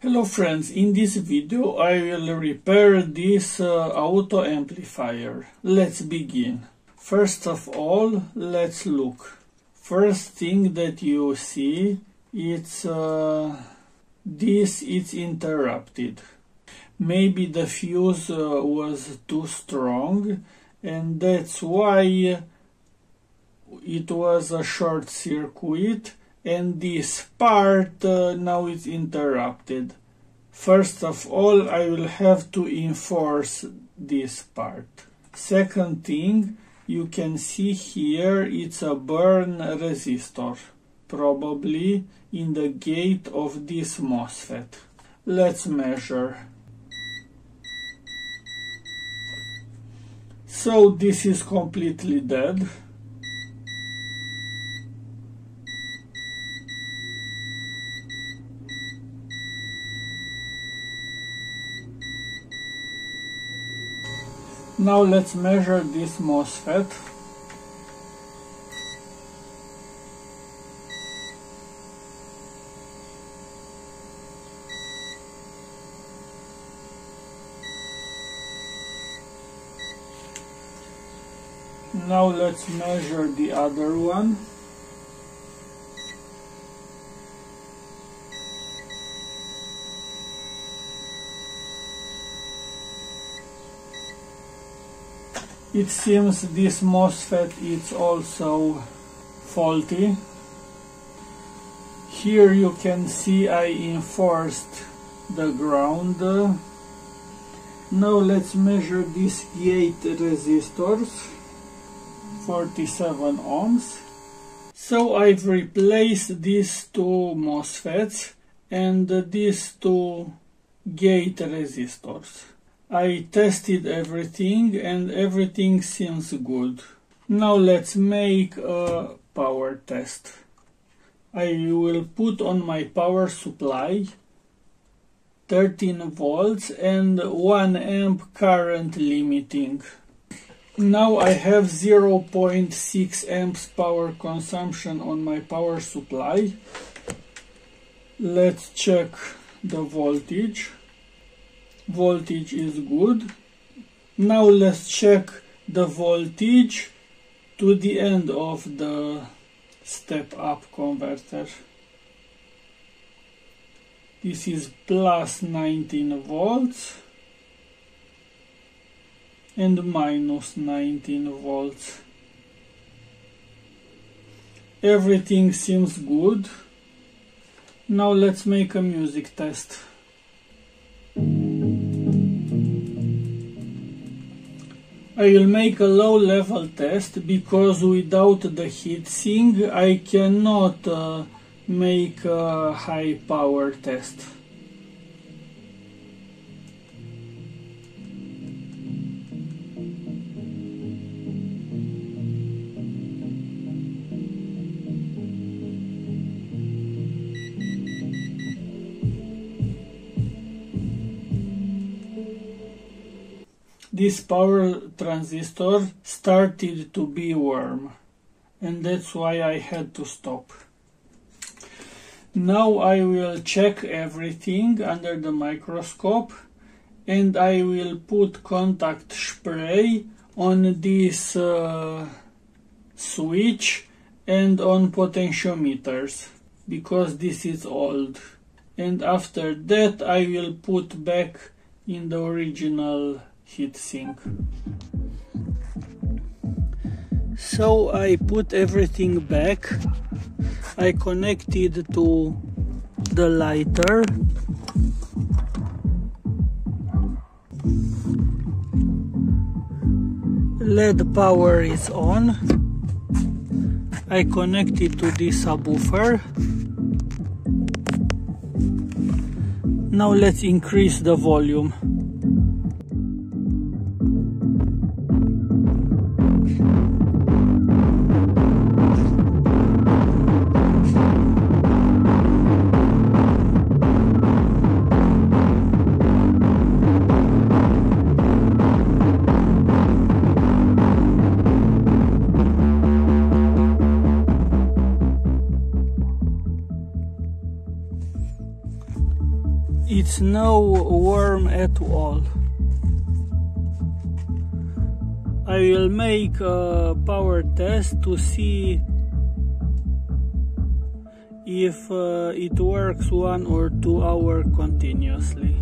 Hello friends, in this video I will repair this auto amplifier. Let's begin. First of all, let's look. First thing that you see, it's this is interrupted. Maybe the fuse was too strong and that's why it was a short circuit. And this part now is interrupted. First of all, I will have to enforce this part. Second thing, you can see here it's a burn resistor, probably in the gate of this MOSFET. Let's measure. So this is completely dead. Now let's measure this MOSFET. Now let's measure the other one. It seems this MOSFET is also faulty. Here you can see I enforced the ground. Now let's measure these gate resistors, 47 ohms. So I've replaced these two MOSFETs and these two gate resistors. I tested everything and everything seems good. Now let's make a power test. I will put on my power supply 13 volts and 1 amp current limiting. Now I have 0.6 amps power consumption on my power supply. Let's check the voltage. Voltage is good. Now let's check the voltage to the end of the step-up converter. This is plus 19 volts and minus 19 volts. Everything seems good. Now let's make a music test. I will make a low level test because without the heatsink I cannot make a high power test. This power transistor started to be warm and that's why I had to stop. Now I will check everything under the microscope and I will put contact spray on this switch and on potentiometers because this is old. And after that I will put back in the original heatsink. So I put everything back. I connected to the lighter. LED power is on. I connected to the subwoofer. Now let's increase the volume. It's no worm at all. I will make a power test to see if it works 1 or 2 hours continuously.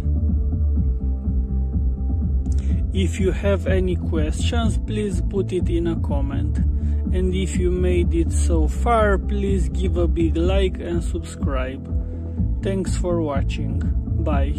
If you have any questions, please put it in a comment. And if you made it so far, please give a big like and subscribe. Thanks for watching. Bye.